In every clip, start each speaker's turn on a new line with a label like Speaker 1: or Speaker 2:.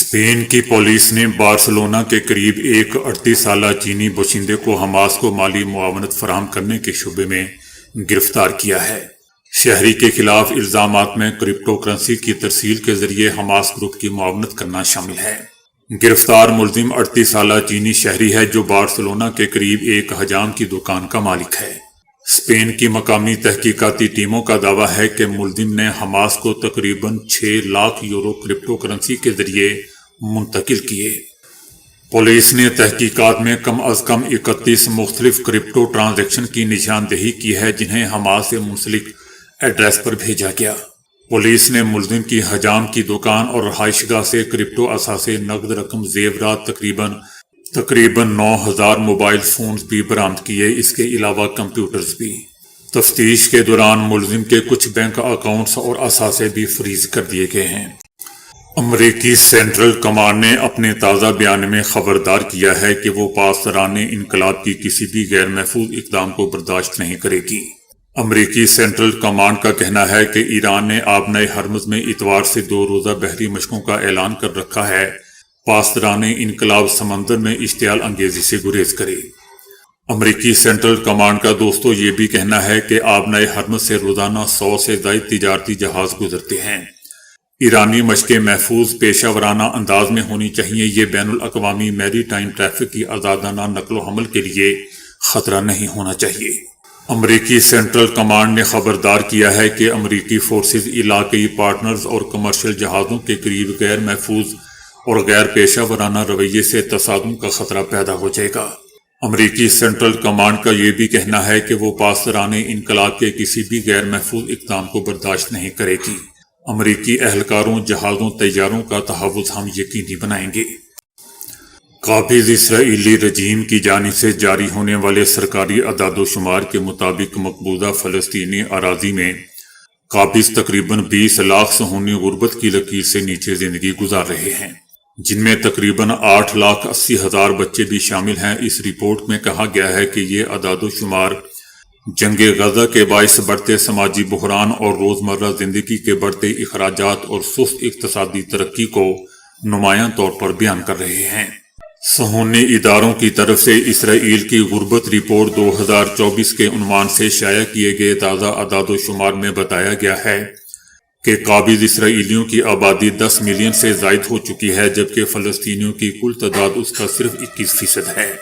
Speaker 1: Spain کی police نے Barcelona کے قریب ایک 38 سالہ چینی باشندے کو حماس کو مالی معاونت فراہم کرنے کے شبے میں گرفتار کیا ہے۔ شہری کے خلاف الزامات میں کرپٹو کرنسی کی ترسیل کے ذریعے حماس گروپ کی معاونت کرنا شامل ہے۔ گرفتار ملزم 38 سالہ چینی شہری ہے جو بارسلونا کے قریب ایک حجام کی دکان کا مالک ہے۔ اسپین کی مقامی تحقیقاتی ٹیموں کا دعویٰ ہے کہ ملزم نے حماس کو تقریباً 6 لاکھ یورو کرپٹو کرنسی کے ذریعے منتقل کیے۔ پولیس نے تحقیقات میں کم از کم 31 مختلف کرپٹو ٹرانزیکشن کی نشاندہی کی ہے جنہیں حماس سے منسلک ایڈریس پر بھیجا گیا۔ پولیس نے ملزم کی حجام کی دکان اور رہائش گاہ سے کرپٹو اثاثے، نقد رقم، زیورات، تقریباً 9000 موبائل فونز بھی برآمد کیے۔ اس کے علاوہ کمپیوٹرز بھی۔ تفتیش کے دوران ملزم کے کچھ بینک اکاؤنٹس اور اثاثے بھی فریز کر دیے گئے ہیں۔ امریکی سینٹرل کمانڈ نے اپنے تازہ بیان میں خبردار کیا ہے کہ وہ پاسداران انقلاب کی کسی بھی غیر محفوظ اقدام کو برداشت نہیں کرے گی۔ امریکی سینٹرل کمانڈ کا کہنا ہے کہ ایران نے آبنائے ہرمز میں اتوار سے 2 روزہ بحری مشقوں کا اعلان کر رکھا ہے۔ پاسداران انقلاب سمندر میں اشتعال انگیزی سے گریز کرے۔ امریکی سینٹرل کمانڈ کا دوستو یہ بھی کہنا ہے کہ آبنائے ہرمز سے روزانہ 100 سے زائد تجارتی جہاز گزرتے ہیں۔ ایرانی مشقیں محفوظ پیشہ ورانہ انداز میں ہونی چاہیے۔ یہ بین الاقوامی میری ٹائم ٹریفک کی آزادانہ نقل و حمل کے لیے خطرہ نہیں ہونا چاہیے۔ امریکی سینٹرل کمانڈ نے خبردار کیا ہے کہ امریکی فورسز علاقائی پارٹنرز اور کمرشل جہازوں کے قریب غیر محفوظ اور غیر پیشہ ورانہ رویے سے تصادم کا خطرہ پیدا ہو جائے گا۔ امریکی سینٹرل کمانڈ کا یہ بھی کہنا ہے کہ وہ پاسداران انقلاب کے کسی بھی غیر محفوظ اقدام کو برداشت نہیں کرے گی۔ امریکی اہلکاروں، جہازوں، طیاروں کا تحفظ ہم یقینی بنائیں گے۔ قابض اسرائیلی رجیم کی جانب سے جاری ہونے والے سرکاری اعداد و شمار کے مطابق مقبوضہ فلسطینی اراضی میں قابض تقریباً 20 لاکھ صہیونی غربت کی لکیر سے نیچے زندگی گزار رہے ہیں، جن میں تقریباً 8,80,000 بچے بھی شامل ہیں۔ اس رپورٹ میں کہا گیا ہے کہ یہ اعداد و شمار جنگ غزہ کے باعث بڑھتے سماجی بحران اور روزمرہ زندگی کے بڑھتے اخراجات اور سست اقتصادی ترقی کو نمایاں طور پر بیان کر رہے ہیں۔ صہیونی اداروں کی طرف سے اسرائیل کی غربت رپورٹ 2024 کے عنوان سے شائع کیے گئے تازہ اعداد و شمار میں بتایا گیا ہے کہ قابض اسرائیلیوں کی آبادی 10 ملین سے زائد ہو چکی ہے، جبکہ فلسطینیوں کی کل تعداد اس کا صرف 21% ہے۔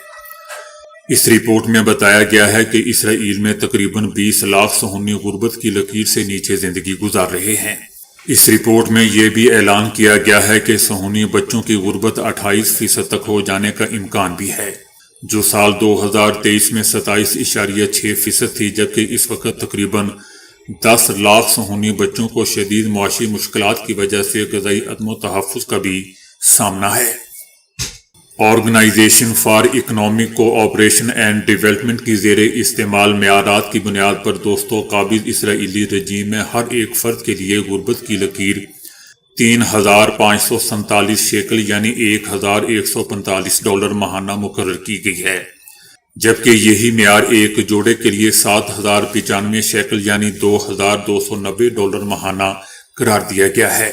Speaker 1: اس رپورٹ میں بتایا گیا ہے کہ اسرائیل میں تقریباً 20 لاکھ صہیونی غربت کی لکیر سے نیچے زندگی گزار رہے ہیں۔ اس رپورٹ میں یہ بھی اعلان کیا گیا ہے کہ صہیونی بچوں کی غربت 28% تک ہو جانے کا امکان بھی ہے، جو سال 2023 میں 27.6% تھی، جبکہ اس وقت تقریباً 10 لاکھ صہیونی بچوں کو شدید معاشی مشکلات کی وجہ سے غذائی عدم و تحفظ کا بھی سامنا ہے۔ Organisation for economic cooperation and development کی زیر استعمال معیارات کی بنیاد پر دوستو قابض اسرائیلی رجیم میں ہر ایک فرد کے لیے غربت کی لکیر 3,547 شیکل یعنی $1,145 ماہانہ مقرر کی گئی ہے، جبکہ یہی معیار ایک جوڑے کے لیے 7,095 شیکل یعنی $2,290 ماہانہ قرار دیا گیا ہے،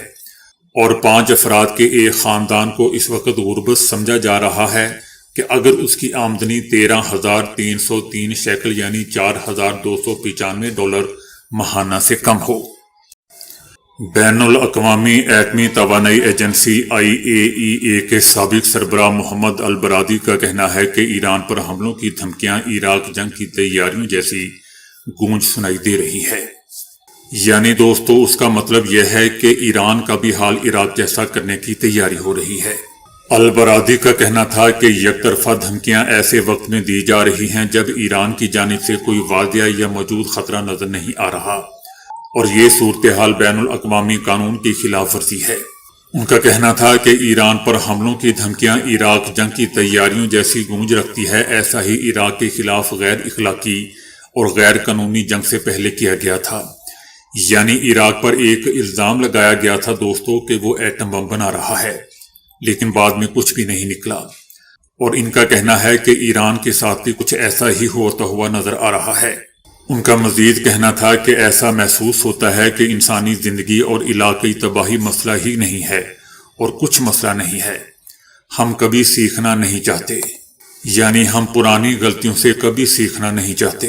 Speaker 1: اور 5 افراد کے ایک خاندان کو اس وقت غربت سمجھا جا رہا ہے کہ اگر اس کی آمدنی 13,303 شیکل یعنی $4,295 ماہانہ سے کم ہو۔ بین الاقوامی ایٹمی توانائی ایجنسی IAEA کے سابق سربراہ محمد البرادعی کا کہنا ہے کہ ایران پر حملوں کی دھمکیاں عراق جنگ کی تیاریوں جیسی گونج سنائی دے رہی ہے۔ یعنی دوستو اس کا مطلب یہ ہے کہ ایران کا بھی حال عراق جیسا کرنے کی تیاری ہو رہی ہے۔ البرادعی کا کہنا تھا کہ یک طرفہ دھمکیاں ایسے وقت میں دی جا رہی ہیں جب ایران کی جانب سے کوئی واضح یا موجود خطرہ نظر نہیں آ رہا، اور یہ صورتحال بین الاقوامی قانون کی خلاف ورزی ہے۔ ان کا کہنا تھا کہ ایران پر حملوں کی دھمکیاں عراق جنگ کی تیاریوں جیسی گونج رکھتی ہے۔ ایسا ہی عراق کے خلاف غیر اخلاقی اور غیر قانونی جنگ سے پہلے کیا گیا تھا، یعنی عراق پر ایک الزام لگایا گیا تھا دوستو کہ وہ ایٹم بم بنا رہا ہے، لیکن بعد میں کچھ بھی نہیں نکلا، اور ان کا کہنا ہے کہ ایران کے ساتھ بھی کچھ ایسا ہی ہوتا ہوا نظر آ رہا ہے۔ ان کا مزید کہنا تھا کہ ایسا محسوس ہوتا ہے کہ انسانی زندگی اور علاقائی تباہی مسئلہ ہی نہیں ہے، اور کچھ مسئلہ نہیں ہے۔ ہم کبھی سیکھنا نہیں چاہتے، یعنی ہم پرانی غلطیوں سے کبھی سیکھنا نہیں چاہتے۔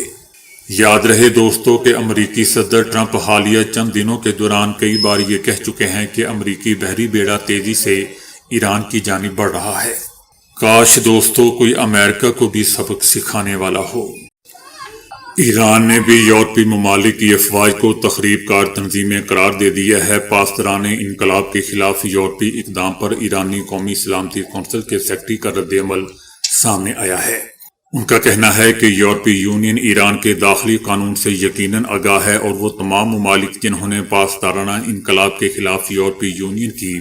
Speaker 1: یاد رہے دوستو کہ امریکی صدر ٹرمپ حالیہ چند دنوں کے دوران کئی بار یہ کہہ چکے ہیں کہ امریکی بحری بیڑا تیزی سے ایران کی جانب بڑھ رہا ہے۔ کاش دوستو کوئی امریکہ کو بھی سبق سکھانے والا ہو۔ ایران نے بھی یورپی ممالک کی افواج کو تخریب کار تنظیمیں قرار دے دیا ہے۔ پاسداران انقلاب کے خلاف یورپی اقدام پر ایرانی قومی سلامتی کونسل کے سیکرٹری کا رد عمل سامنے آیا ہے۔ ان کا کہنا ہے کہ یورپی یونین ایران کے داخلی قانون سے یقیناً آگاہ ہے اور وہ تمام ممالک جنہوں نے پاسدارانہ انقلاب کے خلاف یورپی یونین کی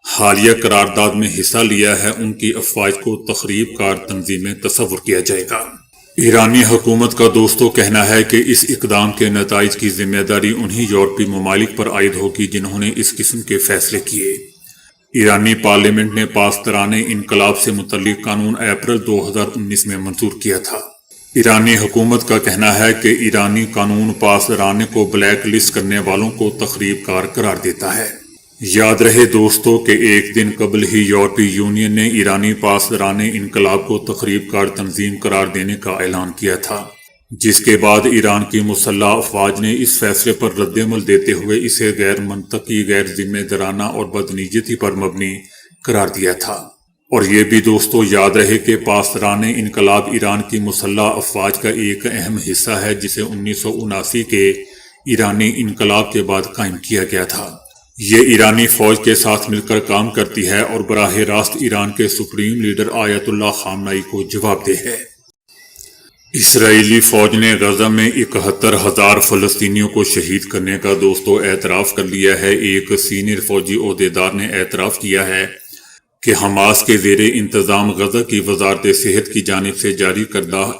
Speaker 1: حالیہ قرارداد میں حصہ لیا ہے، ان کی افواج کو تخریب کار تنظیمیں تصور کیا جائے گا۔ ایرانی حکومت کا دوستو کہنا ہے کہ اس اقدام کے نتائج کی ذمہ داری انہی یورپی ممالک پر عائد ہوگی جنہوں نے اس قسم کے فیصلے کیے۔ ایرانی پارلیمنٹ نے پاسداران انقلاب سے متعلق قانون اپریل 2019 میں منظور کیا تھا۔ ایرانی حکومت کا کہنا ہے کہ ایرانی قانون پاسداران کو بلیک لسٹ کرنے والوں کو تخریب کار قرار دیتا ہے۔ یاد رہے دوستو کہ ایک دن قبل ہی یورپی یونین نے ایرانی پاسداران انقلاب کو تخریب کار تنظیم قرار دینے کا اعلان کیا تھا، جس کے بعد ایران کی مسلح افواج نے اس فیصلے پر رد عمل دیتے ہوئے اسے غیر منطقی، غیر ذمہ دارانہ اور بدنیتی پر مبنی قرار دیا تھا۔ اور یہ بھی دوستو یاد رہے کہ پاسداران انقلاب ایران کی مسلح افواج کا ایک اہم حصہ ہے جسے 1979 کے ایرانی انقلاب کے بعد قائم کیا گیا تھا۔ یہ ایرانی فوج کے ساتھ مل کر کام کرتی ہے اور براہ راست ایران کے سپریم لیڈر آیت اللہ خامنئی کو جواب دہ ہے۔ اسرائیلی فوج نے غزہ میں 71,000 فلسطینیوں کو شہید کرنے کا دوستو اعتراف کر لیا ہے۔ ایک سینئر فوجی عہدیدار نے اعتراف کیا ہے کہ حماس کے زیر انتظام غزہ کی وزارت صحت کی جانب سے جاری کردہ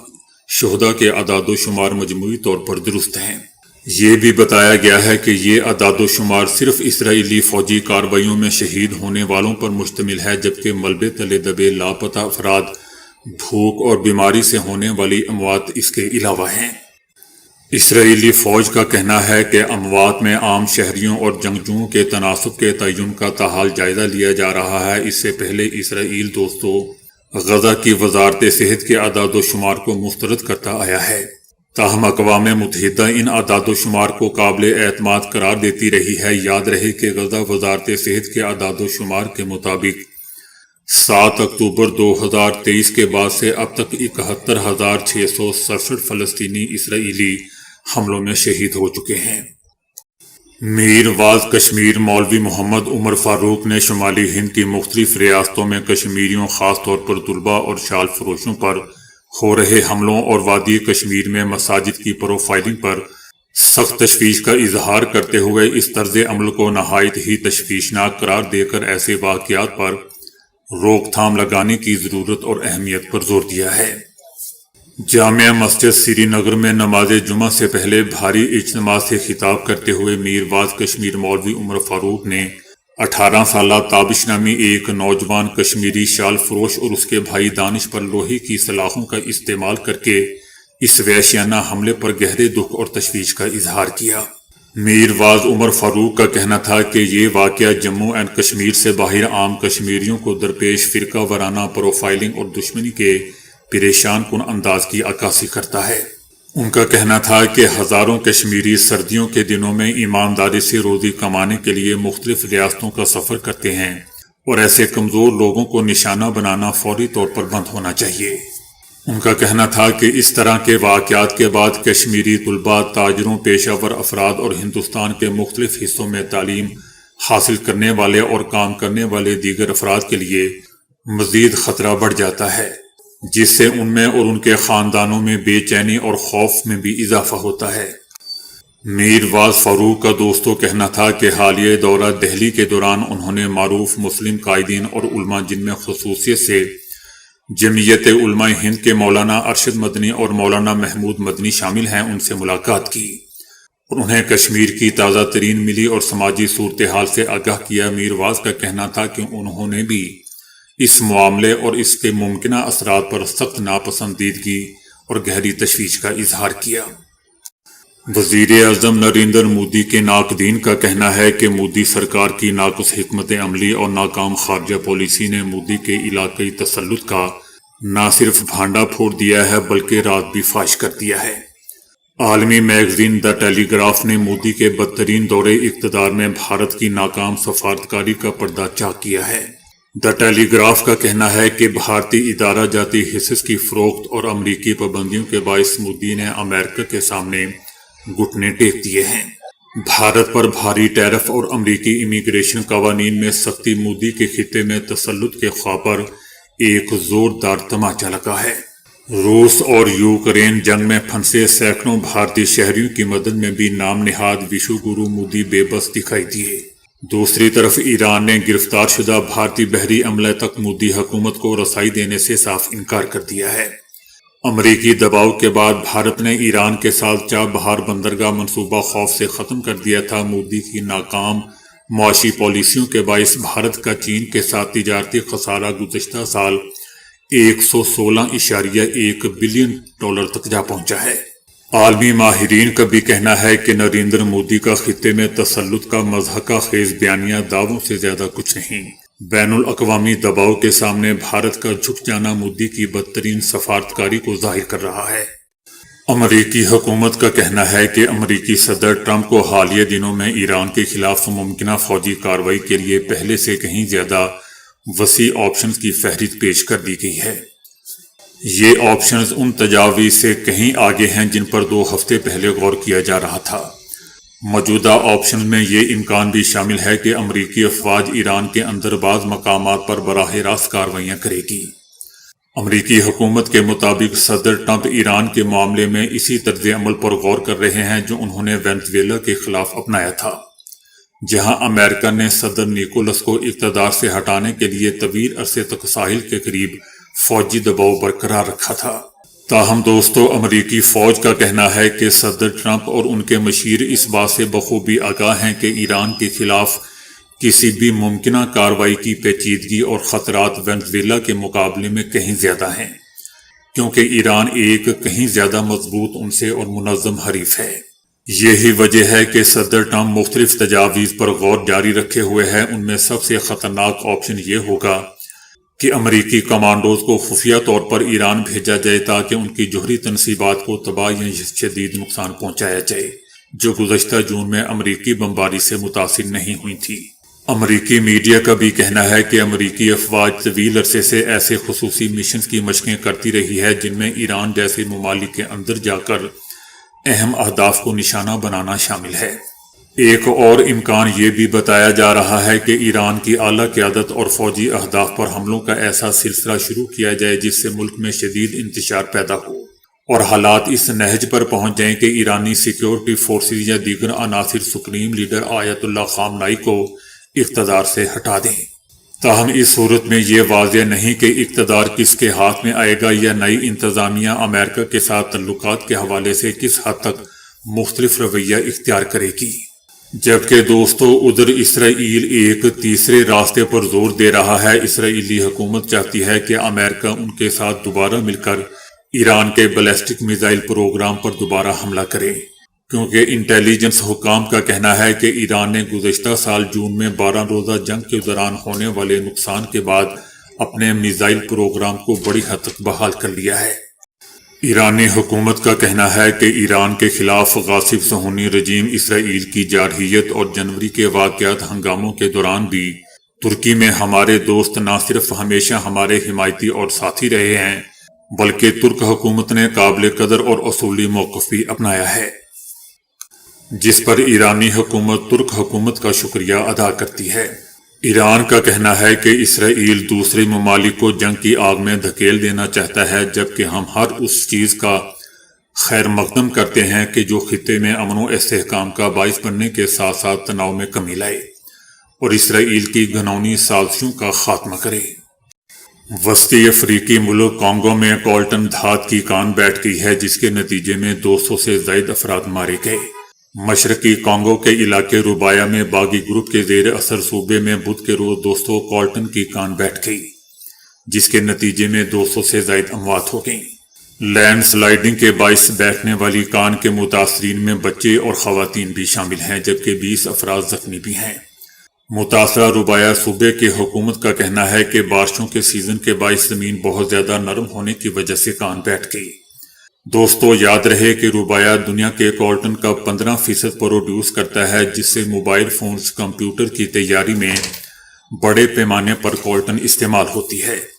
Speaker 1: شہداء کے اعداد و شمار مجموعی طور پر درست ہیں۔ یہ بھی بتایا گیا ہے کہ یہ اعداد و شمار صرف اسرائیلی فوجی کارروائیوں میں شہید ہونے والوں پر مشتمل ہے، جبکہ ملبے تلے دبے لاپتہ افراد، بھوک اور بیماری سے ہونے والی اموات اس کے علاوہ ہیں۔ اسرائیلی فوج کا کہنا ہے کہ اموات میں عام شہریوں اور جنگجوؤں کے تناسب کے تعین کا تاحال جائزہ لیا جا رہا ہے۔ اس سے پہلے اسرائیل دوستو غزہ کی وزارت صحت کے اعداد و شمار کو مسترد کرتا آیا ہے، تاہم اقوام متحدہ ان اعداد و شمار کو قابل اعتماد قرار دیتی رہی ہے۔ یاد رہے کہ غزہ وزارت صحت کے اعداد و شمار کے مطابق 7 اکتوبر 2023 کے بعد سے اب تک 71,667 فلسطینی اسرائیلی حملوں میں شہید ہو چکے ہیں۔ میر واعظ کشمیر مولوی محمد عمر فاروق نے شمالی ہند کی مختلف ریاستوں میں کشمیریوں، خاص طور پر طلباء اور شال فروشوں پر ہو رہے حملوں اور وادی کشمیر میں مساجد کی پروفائلنگ پر سخت تشویش کا اظہار کرتے ہوئے اس طرز عمل کو نہایت ہی تشویشناک قرار دے کر ایسے واقعات پر روک تھام لگانے کی ضرورت اور اہمیت پر زور دیا ہے۔ جامع مسجد سری نگر میں نماز جمعہ سے پہلے بھاری اجتماع سے خطاب کرتے ہوئے میر واعظ کشمیر مولوی عمر فاروق نے 18 سالہ تابش نامی ایک نوجوان کشمیری شال فروش اور اس کے بھائی دانش پر لوہے کی سلاخوں کا استعمال کر کے اس وحشیانہ حملے پر گہرے دکھ اور تشویش کا اظہار کیا۔ میر واعظ عمر فاروق کا کہنا تھا کہ یہ واقعہ جموں اینڈ کشمیر سے باہر عام کشمیریوں کو درپیش فرقہ وارانہ پروفائلنگ اور دشمنی کے پریشان کن انداز کی عکاسی کرتا ہے۔ ان کا کہنا تھا کہ ہزاروں کشمیری سردیوں کے دنوں میں ایمانداری سے روزی کمانے کے لیے مختلف ریاستوں کا سفر کرتے ہیں اور ایسے کمزور لوگوں کو نشانہ بنانا فوری طور پر بند ہونا چاہیے۔ ان کا کہنا تھا کہ اس طرح کے واقعات کے بعد کشمیری طلباء، تاجروں، پیشہ ور افراد اور ہندوستان کے مختلف حصوں میں تعلیم حاصل کرنے والے اور کام کرنے والے دیگر افراد کے لیے مزید خطرہ بڑھ جاتا ہے، جس سے ان میں اور ان کے خاندانوں میں بے چینی اور خوف میں بھی اضافہ ہوتا ہے۔ میر واعظ فاروق کا دوستو کہنا تھا کہ حالیہ دورہ دہلی کے دوران انہوں نے معروف مسلم قائدین اور علماء، جن میں خصوصیت سے جمعیت علماء ہند کے مولانا ارشد مدنی اور مولانا محمود مدنی شامل ہیں، ان سے ملاقات کی اور انہیں کشمیر کی تازہ ترین ملی اور سماجی صورتحال سے آگاہ کیا۔ میر واعظ کا کہنا تھا کہ انہوں نے بھی اس معاملے اور اس کے ممکنہ اثرات پر سخت ناپسندیدگی اور گہری تشویش کا اظہار کیا۔ وزیر اعظم نریندر مودی کے ناقدین کا کہنا ہے کہ مودی سرکار کی ناقص حکمت عملی اور ناکام خارجہ پالیسی نے مودی کے علاقائی تسلط کا نہ صرف بھانڈا پھوڑ دیا ہے بلکہ رات بھی فاش کر دیا ہے۔ عالمی میگزین دی ٹیلی گراف نے مودی کے بدترین دورے اقتدار میں بھارت کی ناکام سفارتکاری کا پردہ چاک کیا ہے۔ دی ٹیلی گراف کا کہنا ہے کہ بھارتی ادارہ جاتی حصص کی فروخت اور امریکی پابندیوں کے باعث مودی نے امریکہ کے سامنے گھٹنے ٹیک دیے ہیں۔ بھارت پر بھاری ٹیرف اور امریکی امیگریشن قوانین میں سختی مودی کے خطے میں تسلط کے خواہ پر ایک زوردار تماچا لگا ہے۔ روس اور یوکرین جنگ میں پھنسے سینکڑوں بھارتی شہریوں کی مدد میں بھی نام نہاد وشو گرو مودی بے بس دکھائی دیے۔ دوسری طرف ایران نے گرفتار شدہ بھارتی بحری عملے تک مودی حکومت کو رسائی دینے سے صاف انکار کر دیا ہے۔ امریکی دباؤ کے بعد بھارت نے ایران کے ساتھ چابہار بندرگاہ منصوبہ خوف سے ختم کر دیا تھا۔ مودی کی ناکام معاشی پالیسیوں کے باعث بھارت کا چین کے ساتھ تجارتی خسارہ گزشتہ سال 116.1 بلین ڈالر تک جا پہنچا ہے۔ عالمی ماہرین کا بھی کہنا ہے کہ نریندر مودی کا خطے میں تسلط کا مضحکہ خیز بیانیہ دعووں سے زیادہ کچھ نہیں۔ بین الاقوامی دباؤ کے سامنے بھارت کا جھک جانا مودی کی بدترین سفارتکاری کو ظاہر کر رہا ہے۔ امریکی حکومت کا کہنا ہے کہ امریکی صدر ٹرمپ کو حالیہ دنوں میں ایران کے خلاف ممکنہ فوجی کارروائی کے لیے پہلے سے کہیں زیادہ وسیع آپشنز کی فہرست پیش کر دی گئی ہے۔ یہ آپشنز ان تجاویز سے کہیں آگے ہیں جن پر 2 ہفتے پہلے غور کیا جا رہا تھا۔ موجودہ آپشن میں یہ امکان بھی شامل ہے کہ امریکی افواج ایران کے اندر بعض مقامات پر براہ راست کارروائیاں کرے گی۔ امریکی حکومت کے مطابق صدر ٹرمپ ایران کے معاملے میں اسی طرز عمل پر غور کر رہے ہیں جو انہوں نے وینزویلا کے خلاف اپنایا تھا، جہاں امریکہ نے صدر نیکولس کو اقتدار سے ہٹانے کے لیے طویل عرصے تک ساحل کے قریب فوجی دباؤ برقرار رکھا تھا۔ تاہم دوستو، امریکی فوج کا کہنا ہے کہ صدر ٹرمپ اور ان کے مشیر اس بات سے بخوبی آگاہ ہیں کہ ایران کے خلاف کسی بھی ممکنہ کارروائی کی پیچیدگی اور خطرات وینزویلا کے مقابلے میں کہیں زیادہ ہیں، کیونکہ ایران ایک کہیں زیادہ مضبوط ان سے اور منظم حریف ہے۔ یہی وجہ ہے کہ صدر ٹرمپ مختلف تجاویز پر غور جاری رکھے ہوئے ہیں۔ ان میں سب سے خطرناک آپشن یہ ہوگا کہ امریکی کمانڈوز کو خفیہ طور پر ایران بھیجا جائے تاکہ ان کی جوہری تنصیبات کو تباہ یا شدید نقصان پہنچایا جائے، جو گزشتہ جون میں امریکی بمباری سے متاثر نہیں ہوئی تھی۔ امریکی میڈیا کا بھی کہنا ہے کہ امریکی افواج طویل عرصے سے ایسے خصوصی مشنز کی مشقیں کرتی رہی ہے جن میں ایران جیسے ممالک کے اندر جا کر اہم اہداف کو نشانہ بنانا شامل ہے۔ ایک اور امکان یہ بھی بتایا جا رہا ہے کہ ایران کی اعلیٰ قیادت اور فوجی اہداف پر حملوں کا ایسا سلسلہ شروع کیا جائے جس سے ملک میں شدید انتشار پیدا ہو اور حالات اس نہج پر پہنچ جائیں کہ ایرانی سیکیورٹی فورسز یا دیگر عناصر سپریم لیڈر آیت اللہ خامنائی کو اقتدار سے ہٹا دیں۔ تاہم اس صورت میں یہ واضح نہیں کہ اقتدار کس کے ہاتھ میں آئے گا یا نئی انتظامیہ امریکہ کے ساتھ تعلقات کے حوالے سے کس حد تک مختلف رویہ اختیار کرے گی۔ جبکہ دوستو، ادھر اسرائیل ایک تیسرے راستے پر زور دے رہا ہے۔ اسرائیلی حکومت چاہتی ہے کہ امریکہ ان کے ساتھ دوبارہ مل کر ایران کے بیلسٹک میزائل پروگرام پر دوبارہ حملہ کرے، کیونکہ انٹیلیجنس حکام کا کہنا ہے کہ ایران نے گزشتہ سال جون میں 12 روزہ جنگ کے دوران ہونے والے نقصان کے بعد اپنے میزائل پروگرام کو بڑی حد تک بحال کر لیا ہے۔ ایرانی حکومت کا کہنا ہے کہ ایران کے خلاف غاصب صہیونی رجیم اسرائیل کی جارحیت اور جنوری کے واقعات ہنگاموں کے دوران بھی ترکی میں ہمارے دوست نہ صرف ہمیشہ ہمارے حمایتی اور ساتھی رہے ہیں بلکہ ترک حکومت نے قابل قدر اور اصولی موقف بھی اپنایا ہے، جس پر ایرانی حکومت ترک حکومت کا شکریہ ادا کرتی ہے۔ ایران کا کہنا ہے کہ اسرائیل دوسرے ممالک کو جنگ کی آگ میں دھکیل دینا چاہتا ہے، جبکہ ہم ہر اس چیز کا خیر مقدم کرتے ہیں کہ جو خطے میں امن و استحکام کا باعث بننے کے ساتھ ساتھ تناؤ میں کمی لائے اور اسرائیل کی گھناؤنی سازشوں کا خاتمہ کرے۔ وسطی افریقی ملک کانگو میں کولٹن دھات کی کان بیٹھ گئی ہے، جس کے نتیجے میں 200 سے زائد افراد مارے گئے۔ مشرقی کانگو کے علاقے روبایا میں باغی گروپ کے زیر اثر صوبے میں بدھ کے روز دوستوں کولٹن کی کان بیٹھ گئی، جس کے نتیجے میں 200 سے زائد اموات ہو گئیں۔ لینڈ سلائیڈنگ کے باعث بیٹھنے والی کان کے متاثرین میں بچے اور خواتین بھی شامل ہیں، جبکہ 20 افراد زخمی بھی ہیں۔ متاثرہ ربایا صوبے کی حکومت کا کہنا ہے کہ بارشوں کے سیزن کے باعث زمین بہت زیادہ نرم ہونے کی وجہ سے کان بیٹھ گئی۔ دوستو، یاد رہے کہ ربایا دنیا کے کالٹن کا 15% پروڈیوس کرتا ہے، جس سے موبائل فونز، کمپیوٹر کی تیاری میں بڑے پیمانے پر کالٹن استعمال ہوتی ہے۔